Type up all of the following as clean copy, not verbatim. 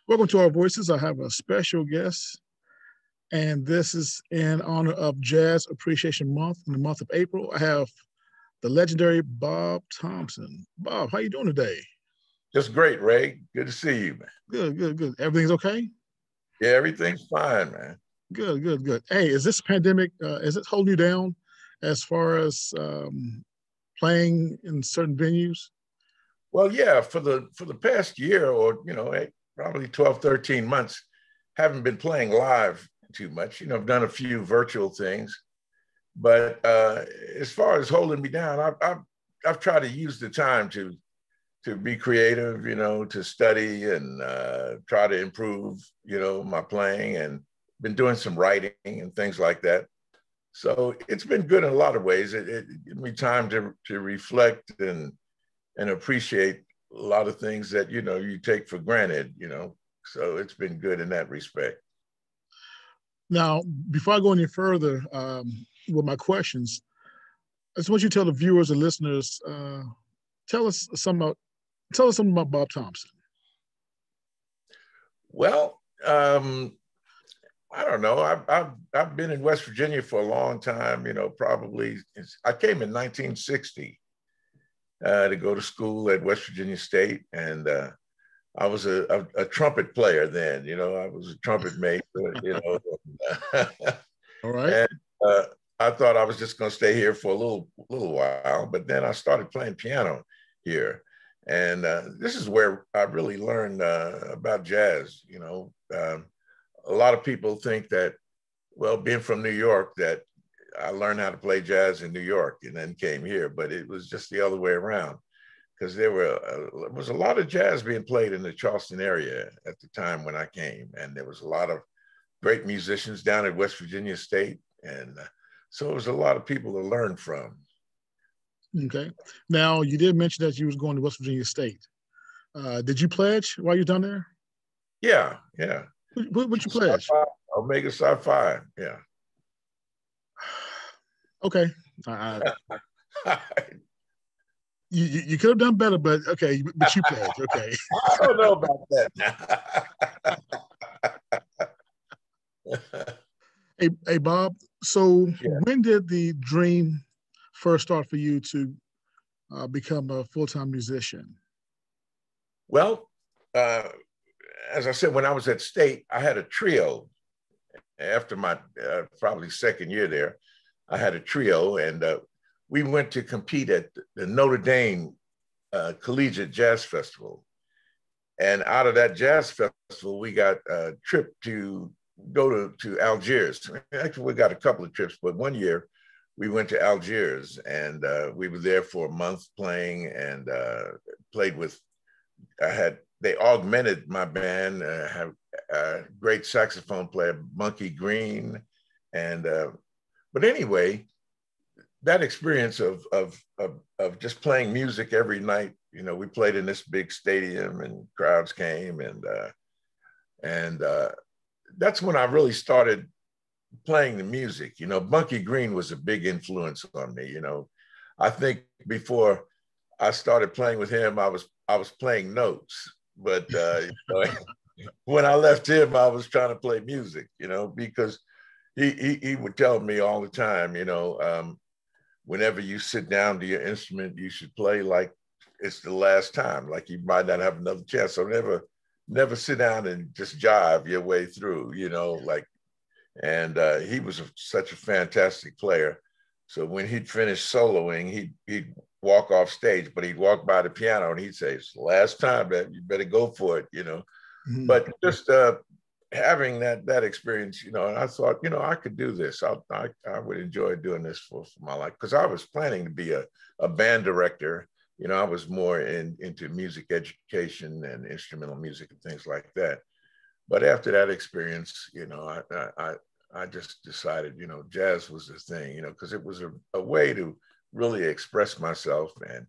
Welcome to Our Voices. I have a special guest, and this is in honor of Jazz Appreciation Month in the month of April. I have the legendary Bob Thompson. Bob, how you doing today? Just great, Ray. Good to see you, man. Good, good, good. Everything's okay? Yeah, everything's fine, man. Good, good, good. Hey, is this pandemic, is it holding you down as far as playing in certain venues? Well, yeah, for the past year or, probably 12, 13 months, haven't been playing live too much. I've done a few virtual things, but as far as holding me down, I've tried to use the time to be creative, to study and try to improve, my playing, and been doing some writing and things like that. So it's been good in a lot of ways. It gives me time to reflect and appreciate a lot of things that, you take for granted, So it's been good in that respect. Now, before I go any further with my questions, I just want you to tell the viewers and listeners, tell us something about Bob Thompson. Well, I don't know. I've been in West Virginia for a long time. Probably I came in 1960 to go to school at West Virginia State, and I was a trumpet player then. I was a trumpet major. All right. And I thought I was just going to stay here for a little while, but then I started playing piano here, and this is where I really learned about jazz. A lot of people think that, well, being from New York, that I learned how to play jazz in New York and then came here, but it was just the other way around, because there was a lot of jazz being played in the Charleston area at the time when I came, and there was a lot of great musicians down at West Virginia State, and so it was a lot of people to learn from. Okay. Now, you did mention that you was going to West Virginia State. Did you pledge while you're down there? Yeah. What you pledge? Omega Psi Phi, yeah. Okay. You could have done better, but okay. But you pledge, okay. I don't know about that. Hey, Bob. So When did the dream first start for you to become a full-time musician? Well, as I said, when I was at State, I had a trio. After my probably second year there, I had a trio, and we went to compete at the Notre Dame Collegiate Jazz Festival. And out of that jazz festival, we got a trip to go to Algiers. Actually, we got a couple of trips, but one year we went to Algiers, and we were there for a month playing, and played with, they augmented my band, have a great saxophone player, Monkey Green. And, but anyway, that experience of just playing music every night, we played in this big stadium and crowds came, and that's when I really started playing the music. Monkey Green was a big influence on me. I think before I started playing with him, I was playing notes, but when I left him, I was trying to play music, because he would tell me all the time, whenever you sit down to your instrument, you should play like it's the last time, like you might not have another chance. So never sit down and just jive your way through, and he was such a fantastic player. So when he'd finish soloing, he'd walk off stage, but he'd walk by the piano and he'd say, "It's the last time, man, you better go for it," Mm-hmm. But just having that experience, and I thought, I could do this. I would enjoy doing this for my life, because I was planning to be a band director. I was more into music education and instrumental music and things like that. But after that experience, I just decided, jazz was the thing, because it was a way to really express myself and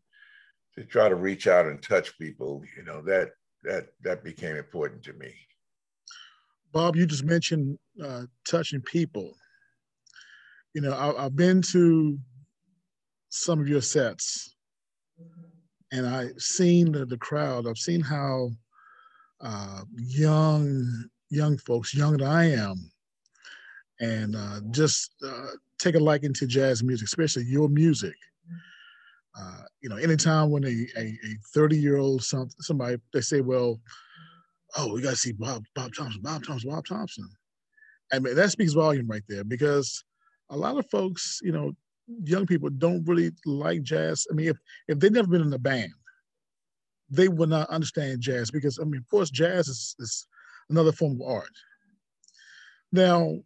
to try to reach out and touch people. That became important to me. Bob, you just mentioned touching people. I've been to some of your sets, and I've seen the crowd. I've seen how young folks, younger than I am, and just take a liking to jazz music, especially your music. Anytime when a 30-year-old somebody they say, well, oh, we got to see Bob Thompson, Bob Thompson, Bob Thompson. I mean, that speaks volume right there because a lot of folks, young people don't really like jazz. I mean, if they've never been in a band, they would not understand jazz because, I mean, of course, jazz is another form of art. Now,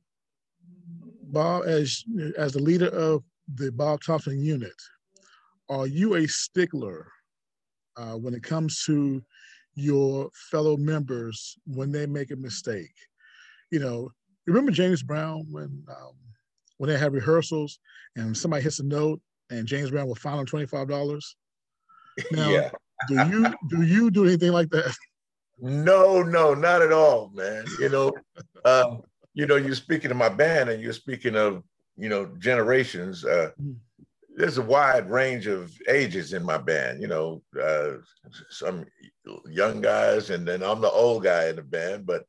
Bob, as the leader of the Bob Thompson unit, are you a stickler when it comes to your fellow members when they make a mistake? You remember James Brown when they had rehearsals and somebody hits a note and James Brown will fine him $25? Now, Yeah. do you do anything like that? No, not at all, man. You're speaking of my band and you're speaking of, generations. There's a wide range of ages in my band, some young guys, and then I'm the old guy in the band, but,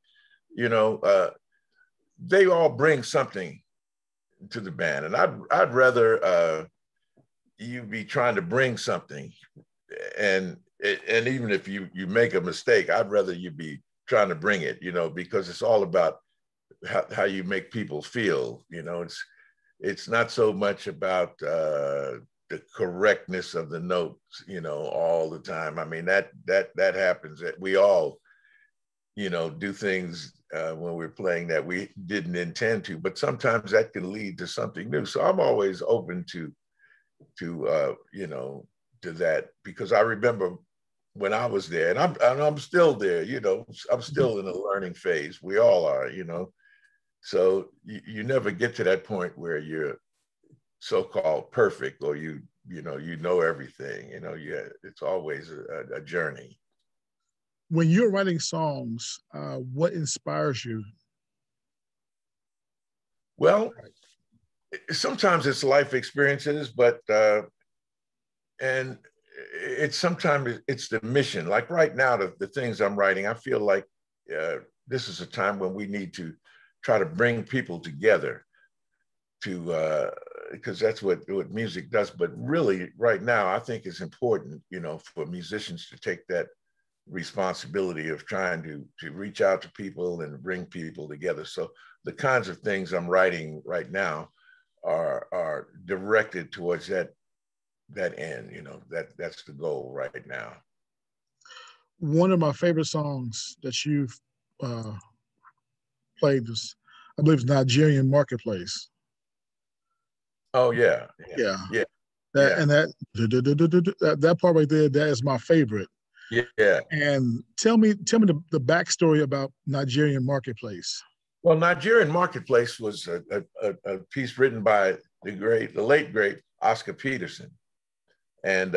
they all bring something to the band. And I'd rather you be trying to bring something. And even if you make a mistake, I'd rather you be trying to bring it, because it's all about how you make people feel. It's not so much about the correctness of the notes, all the time. I mean, that happens. That we all, do things when we're playing that we didn't intend to, but sometimes that can lead to something new. So I'm always open to that, because I remember when I was there, and I'm still there, I'm still in a learning phase. We all are, So you never get to that point where you're so-called perfect or you know everything. It's always a journey. When you're writing songs, what inspires you? Well, sometimes it's life experiences, but and sometimes it's the mission. Like right now, the things I'm writing, I feel like this is a time when we need to try to bring people together because that's what music does. But really, right now, I think it's important, for musicians to take that responsibility of trying to reach out to people and bring people together. So the kinds of things I'm writing right now are directed towards that end. That's the goal right now. One of my favorite songs that you've uh, played is, I believe, it's Nigerian Marketplace. Oh yeah, Yeah. yeah, That yeah. and that part right there, that is my favorite. Yeah. And tell me the backstory about Nigerian Marketplace. Well, Nigerian Marketplace was a piece written by the late great Oscar Peterson, and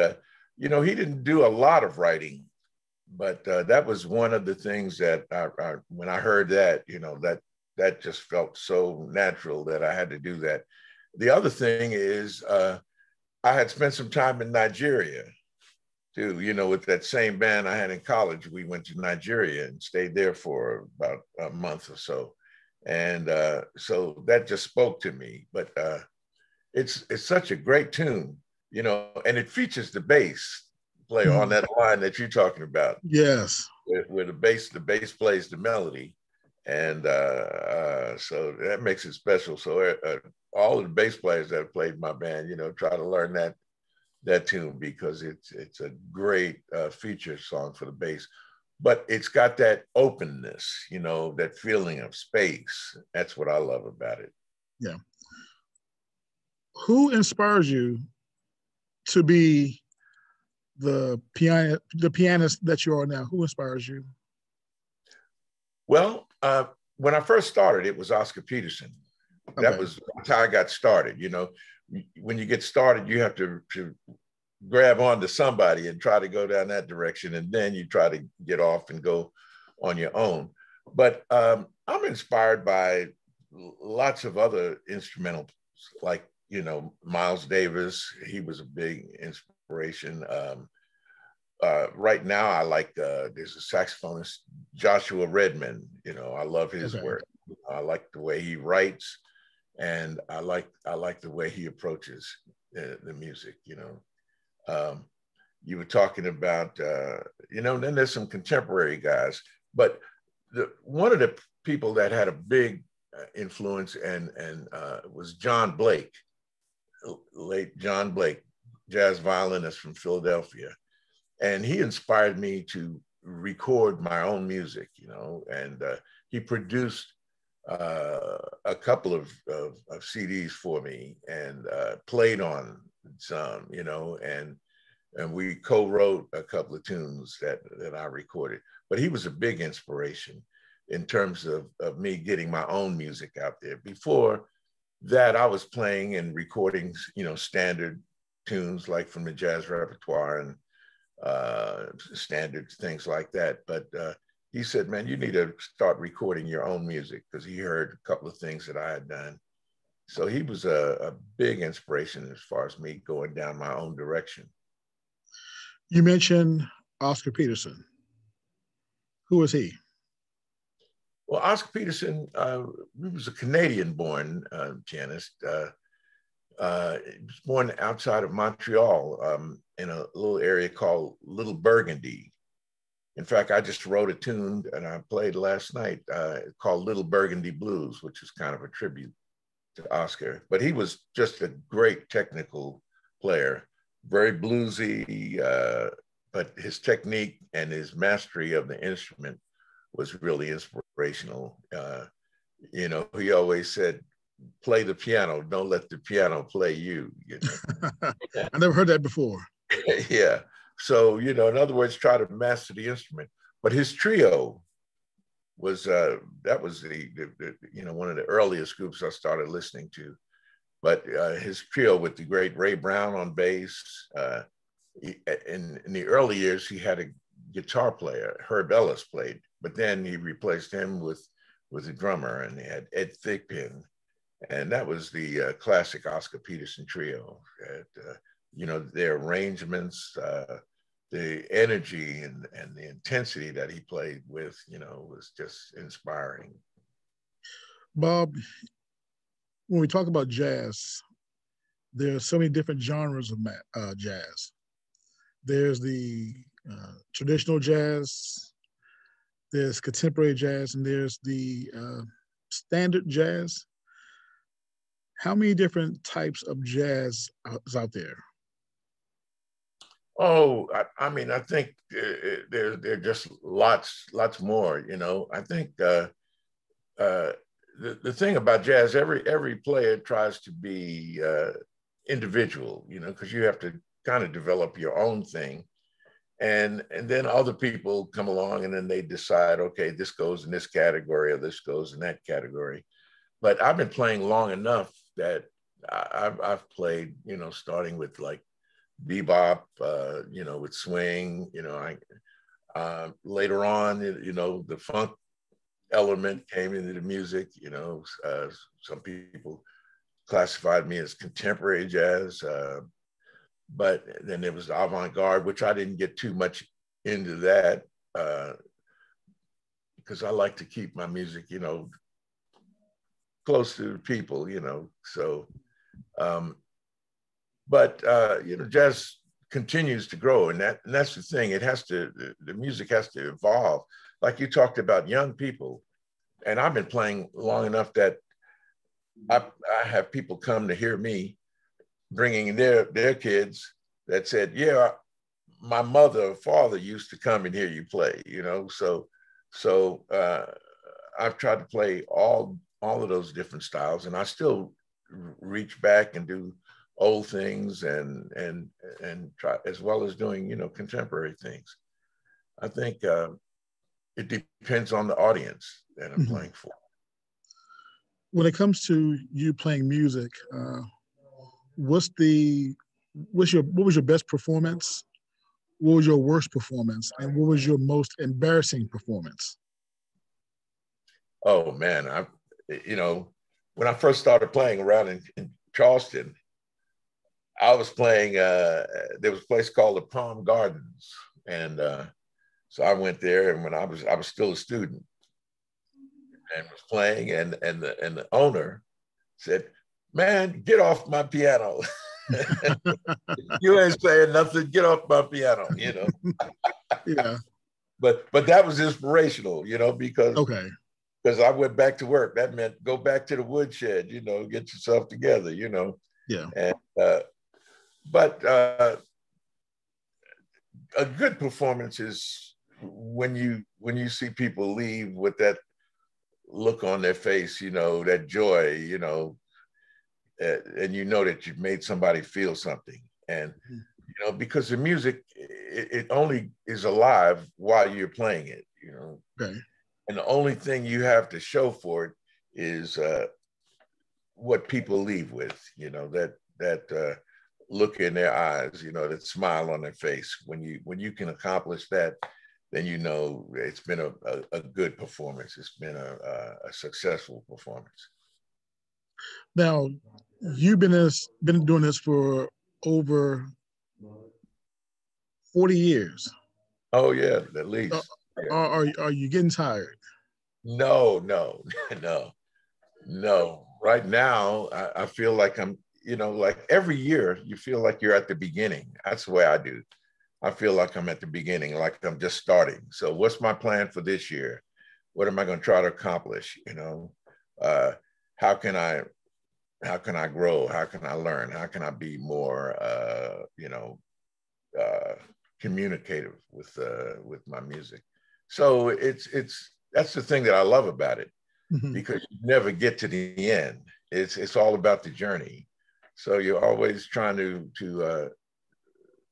he didn't do a lot of writing, but that was one of the things that when I heard that, that just felt so natural that I had to do that. The other thing is I had spent some time in Nigeria too, with that same band I had in college. We went to Nigeria and stayed there for about a month or so. And so that just spoke to me. But it's such a great tune, and it features the bass player on that line that you're talking about. Yes. Where the bass plays the melody. And so that makes it special. So all of the bass players that have played my band, try to learn that tune because it's a great feature song for the bass. But it's got that openness, that feeling of space. That's what I love about it. Yeah. Who inspires you to be the pianist that you are now? Who inspires you? Well, when I first started, it was Oscar Peterson. That was how I got started. When you get started, you have to grab onto somebody and try to go down that direction, and then you try to get off and go on your own. But I'm inspired by lots of other instrumentals, like Miles Davis. He was a big inspiration. right now, I like, there's a saxophonist, Joshua Redman. You know, I love his Okay. work. I like the way he writes, and I like the way he approaches the music. You know, you were talking about, you know, then there's some contemporary guys, but one of the people that had a big influence and was John Blake, late John Blake, jazz violinist from Philadelphia. And he inspired me to record my own music, you know, and he produced a couple of CDs for me and played on some, you know, and we co-wrote a couple of tunes that I recorded. But he was a big inspiration in terms of me getting my own music out there. Before that, I was playing and recording, you know, standard tunes like from the jazz repertoire and standard things like that. But he said, man, you need to start recording your own music, because he heard a couple of things that I had done. So he was a big inspiration as far as me going down my own direction. You mentioned Oscar Peterson. Who is he? Well, Oscar Peterson, he was a Canadian-born pianist. He was born outside of Montreal in a little area called Little Burgundy. In fact, I just wrote a tune and I played last night called Little Burgundy Blues, which is kind of a tribute to Oscar. But he was just a great technical player, very bluesy, but his technique and his mastery of the instrument was really inspirational. You know, he always said, play the piano, don't let the piano play you, you know. I never heard that before. Yeah. So, you know, in other words, try to master the instrument. But his trio was, that was the you know, one of the earliest groups I started listening to. But his trio with the great Ray Brown on bass. In the early years, he had a guitar player, Herb Ellis played, but then he replaced him with a drummer, and they had Ed Thigpen. And that was the classic Oscar Peterson trio. You know, their arrangements, the energy and the intensity that he played with, you know, was just inspiring. Bob, when we talk about jazz, there are so many different genres of jazz. There's the traditional jazz, there's contemporary jazz, and there's the standard jazz. How many different types of jazz is out there? Oh, I mean, I think there are just lots more. You know, I think the thing about jazz, every player tries to be individual. You know, because you have to kind of develop your own thing, and then other people come along and then they decide, okay, this goes in this category or this goes in that category. But I've been playing long enough that I've played, you know, starting with like bebop, you know, with swing, you know, later on, you know, the funk element came into the music, you know, some people classified me as contemporary jazz, but then there was avant-garde, which I didn't get too much into that because I like to keep my music, you know, close to the people, you know, so, but, you know, jazz continues to grow, and that's the thing. It has to, the music has to evolve. Like you talked about young people, and I've been playing long enough that I have people come to hear me bringing their kids that said, yeah, my mother or father used to come and hear you play, you know? So I've tried to play all of those different styles, and I still reach back and do old things and try, as well as doing, you know, contemporary things. I think it depends on the audience that I'm playing for. When it comes to you playing music, what was your best performance? What was your worst performance? And what was your most embarrassing performance? Oh man, you know, when I first started playing around in Charleston, I was playing, there was a place called the Palm Gardens And so I went there, and when I was still a student and was playing, and the owner said, "Man, get off my piano. You ain't saying nothing. Get off my piano," you know. Yeah. But that was inspirational, you know, because Okay. I went back to work. That meant go back to the woodshed, you know, get yourself together, you know. Yeah. And but a good performance is when you see people leave with that look on their face, you know, that joy, you know, and you know that you've made somebody feel something. And you know, because the music, it only is alive while you're playing it, you know. Okay. And the only thing you have to show for it is what people leave with, you know, that look in their eyes, you know, that smile on their face. When you can accomplish that, then you know it's been a good performance. It's been a successful performance. Now, you've been doing this for over 40 years. Oh yeah, at Uh, least. Yeah. are you getting tired? No, no, no, no. Right now, I feel like I'm, you know, like every year you feel like you're at the beginning. That's the way I do. I feel like I'm at the beginning, like I'm just starting. So what's my plan for this year? What am I going to try to accomplish? You know, uh, how can I grow? How can I learn? How can I be more, you know, communicative with my music? So it's that's the thing that I love about it, Mm-hmm. because you never get to the end. It's all about the journey. So you're always trying to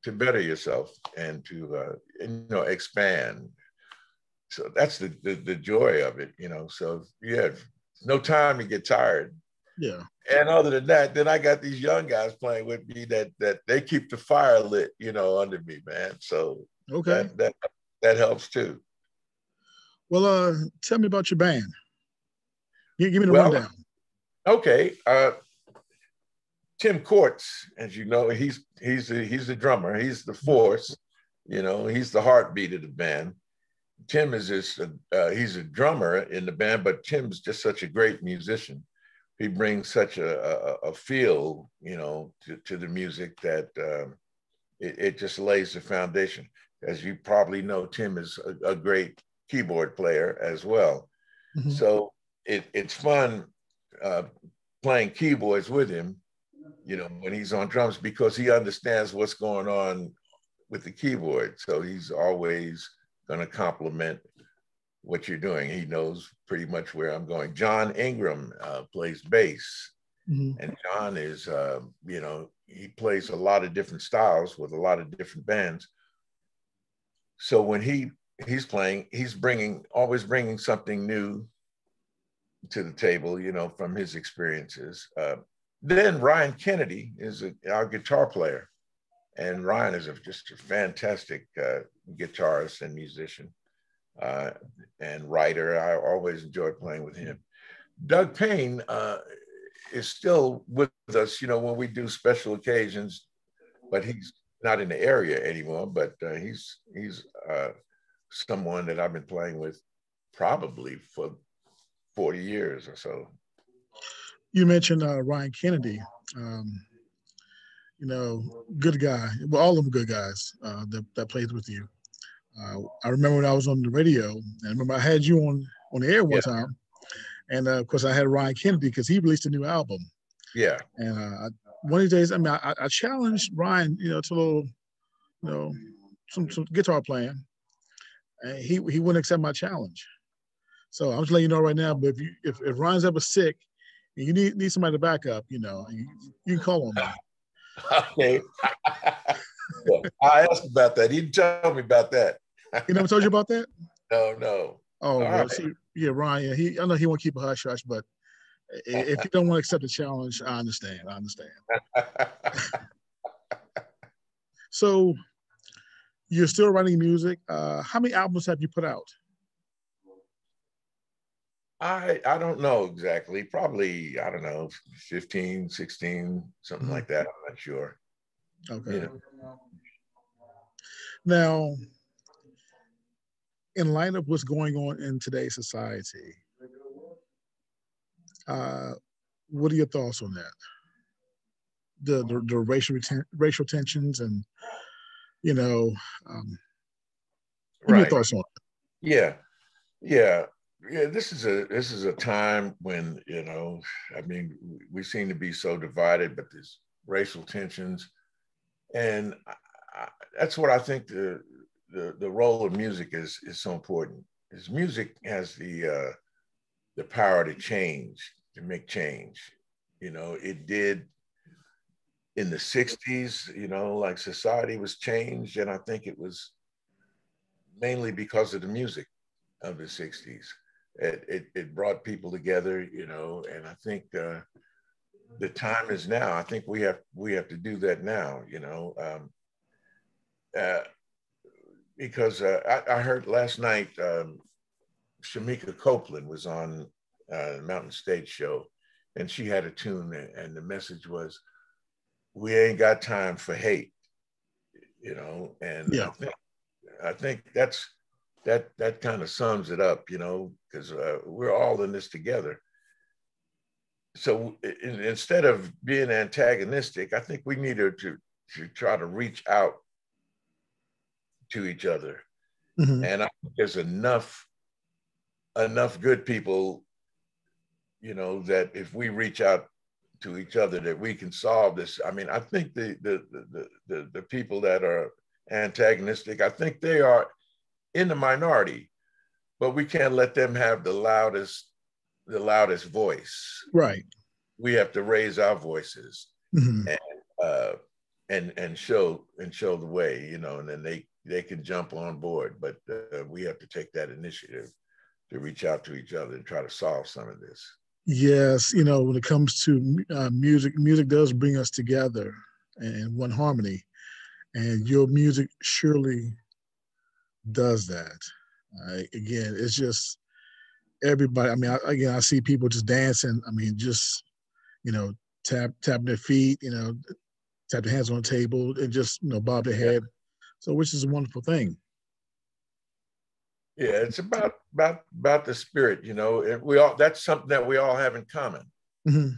better yourself and to you know, expand. So that's the joy of it, you know. So yeah, no time to get tired. Yeah. And other than that, then I got these young guys playing with me that they keep the fire lit, you know, under me, man. So Okay. that helps too. Well, tell me about your band. Give me the Well, rundown. okay. Tim Courts, as you know, he's the drummer. He's the force, you know. He's the heartbeat of the band. Tim is just he's a drummer in the band, but Tim's just such a great musician. He brings such a feel, you know, to the music that it just lays the foundation. As you probably know, Tim is a great keyboard player as well. Mm-hmm. So it's fun uh, playing keyboards with him, you know, when he's on drums, because he understands what's going on with the keyboard. So he's always going to compliment what you're doing. He knows pretty much where I'm going. John Ingram plays bass. Mm-hmm. And John is, you know, he plays a lot of different styles with a lot of different bands. So when he's playing, he's always bringing something new to the table, you know, from his experiences. Then Ryan Kennedy is our guitar player. And Ryan is just a fantastic guitarist and musician and writer. I always enjoyed playing with him. Doug Payne is still with us, you know, when we do special occasions, but he's not in the area anymore. But he's someone that I've been playing with probably for 40 years or so. You mentioned Ryan Kennedy. Um, you know, good guy. Well, all of them good guys that played with you. I remember when I was on the radio, and I remember I had you on the air one Yeah. time, and of course I had Ryan Kennedy because he released a new album. Yeah. And one of these days, I mean, I challenged Ryan, you know, to a little, you know, some guitar playing, and he wouldn't accept my challenge. So I'm just letting you know right now. But if Ryan's ever sick and you need somebody to back up, you know, you can call on me. Okay. Yeah, I asked about that. He didn't tell me about that. He never told you about that? No, no. Oh, All well, right. see, yeah, Ryan, I know he won't keep a hush hush, but if you don't want to accept the challenge, I understand. So you're still writing music. How many albums have you put out? I don't know exactly. Probably, I don't know, 15, 16, something like that. I'm not sure. Okay. You know. Now, in light of what's going on in today's society, uh, what are your thoughts on that? The racial tensions and you know, um, give me your Right. thoughts on it. Yeah. Yeah. Yeah. This is a time when, I mean, we seem to be so divided, but there's racial tensions. And that's what I think the role of music is so important. Is music has the power to change, to make change. It did in the 60s, like society was changed. And I think it was mainly because of the music of the 60s. It brought people together, and I think the time is now. I think we have to do that now, uh, because I heard last night Shamika Copeland was on Mountain State Show, and she had a tune, and the message was, "We ain't got time for hate," and Yeah, I think that kind of sums it up, because we're all in this together. So instead of being antagonistic, I think we need to try to reach out to each other, mm-hmm. and I think there's enough good people, that if we reach out to each other, that we can solve this. I mean, I think the people that are antagonistic, I think they are in the minority, but we can't let them have the loudest voice. Right. We have to raise our voices Mm-hmm. and uh, and show the way, and then they can jump on board. But we have to take that initiative to reach out to each other and try to solve some of this. Yes, when it comes to music, music does bring us together in one harmony, and your music surely does that. Again, it's just everybody. I mean, I see people just dancing. I mean, just you know, tapping their feet, tap their hands on the table, and just bob their Yeah, head. So, which is a wonderful thing. yeah, it's about the spirit, and we all that's something that we all have in common. Mm-hmm.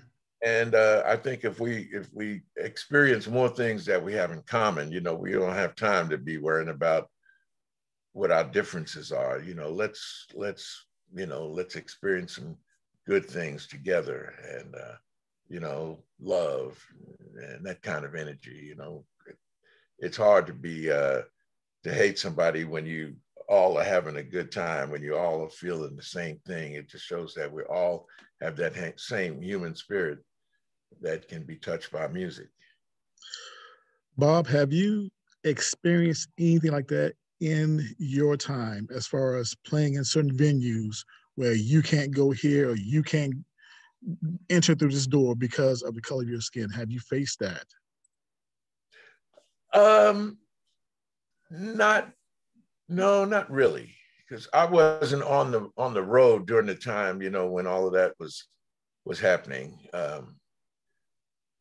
And I think if we experience more things that we have in common, we don't have time to be worrying about what our differences are. Let's experience some good things together, and love and that kind of energy. It's hard to hate somebody when you all are having a good time, when you all are feeling the same thing. It just shows that we all have that same human spirit that can be touched by music. Bob, have you experienced anything like that in your time, as far as playing in certain venues where you can't go here or you can't enter through this door because of the color of your skin? Have you faced that? Um, not No, not really, because I wasn't on the road during the time, when all of that was happening.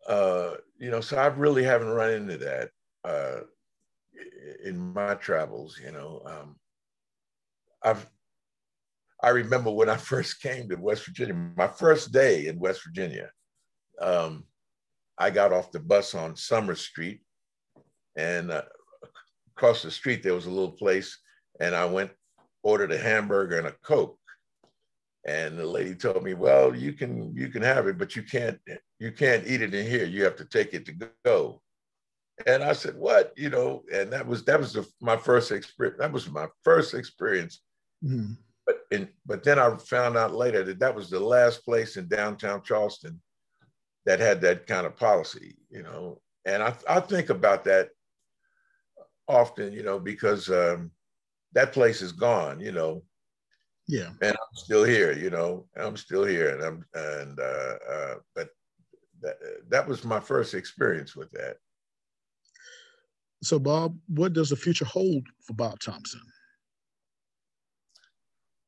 So I really haven't run into that in my travels. I've I remember when I first came to West Virginia, my first day in West Virginia. Um, I got off the bus on Summer Street, and across the street there was a little place, and I ordered a hamburger and a Coke. And the lady told me, "Well, you can have it, but you can't eat it in here. You have to take it to go." And I said, "What?" And my first experience. That was my first experience. Mm-hmm. But then I found out later that was the last place in downtown Charleston that had that kind of policy. And I think about that often, because that place is gone. Yeah. And I'm still here. I'm still here, but that was my first experience with that. So, Bob, what does the future hold for Bob Thompson?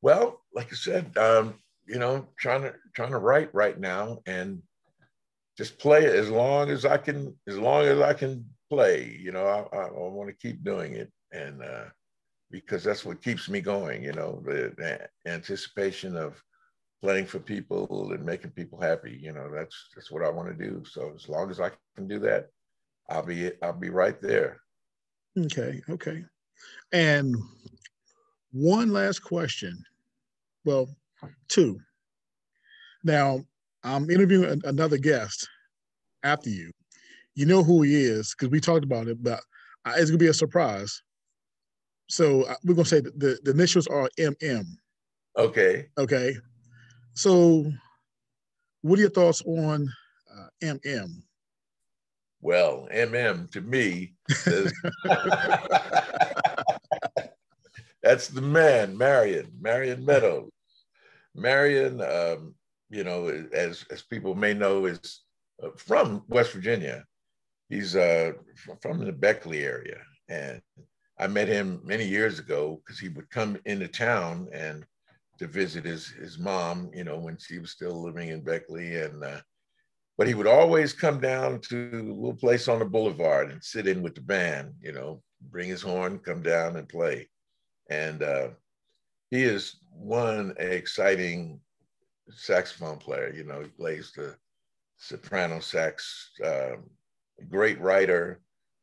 Well, like I said, trying to write right now and just play it as long as I can play. I want to keep doing it, and because that's what keeps me going, you know, the anticipation of playing for people and making people happy. You know, that's what I want to do. So as long as I can do that, I'll be right there. Okay, okay. And one last question. Well, two. Now, I'm interviewing another guest after you. You know who he is because we talked about it, but it's gonna be a surprise. So we're gonna say the initials are MM. Okay. Okay. So, what are your thoughts on MM? Well, MM to me says that's the man, Marion Meadows. Marion, you know, as people may know, is from West Virginia. He's from the Beckley area, and I met him many years ago because he would come into town and to visit his mom, you know, when she was still living in Beckley, and but he would always come down to a little place on the boulevard and sit in with the band, you know, bring his horn, come down and play, and he is one exciting saxophone player. You know, he plays the soprano sax, great writer,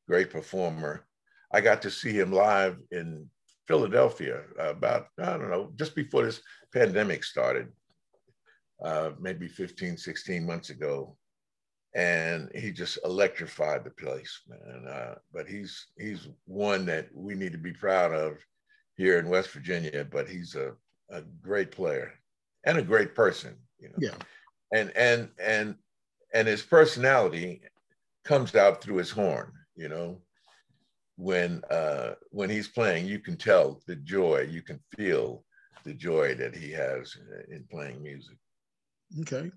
great performer. I got to see him live in Philadelphia about, I don't know, just before this pandemic started, maybe 15, 16 months ago. And he just electrified the place, man. But he's one that we need to be proud of here in West Virginia, but he's a great player and a great person, you know. Yeah. And his personality comes out through his horn, you know. When he's playing, you can tell the joy, you can feel the joy that he has in playing music. Okay.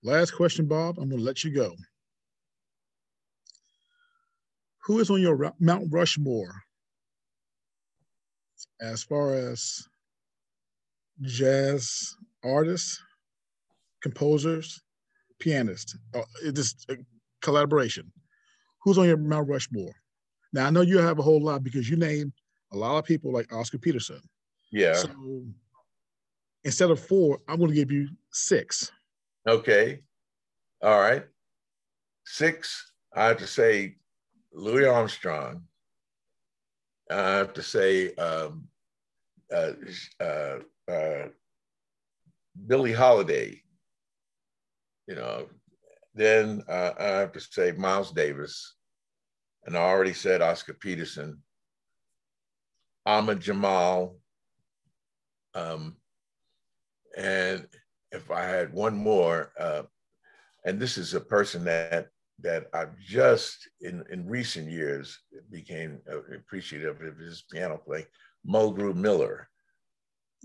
Last question, Bob. I'm going to let you go. Who is on your Mount Rushmore as far as jazz artists, composers, pianists? It just collaboration. Who's on your Mount Rushmore? Now I know you have a whole lot because you named a lot of people like Oscar Peterson. Yeah. So instead of 4, I'm going to give you 6. Okay. All right. 6, I have to say Louis Armstrong. I have to say uh, uh, uh, Billie Holiday. You know, then I have to say Miles Davis, and I already said Oscar Peterson, Ahmad Jamal, and if I had one more, and this is a person that I've just in recent years became appreciative of his piano playing, Mulgrew Miller.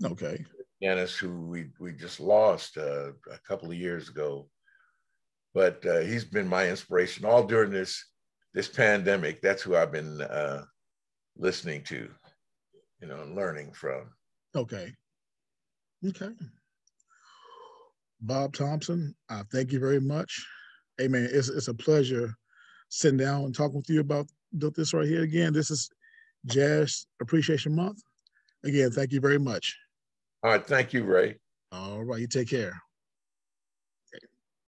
Okay. Pianist who we just lost a couple of years ago, but he's been my inspiration all during this pandemic. That's who I've been listening to, you know, and learning from. Okay. Okay. Bob Thompson, thank you very much. Hey man, it's a pleasure sitting down and talking with you about this right here. Again, this is Jazz Appreciation Month. Again, thank you very much. All right, thank you, Ray. All right, you take care.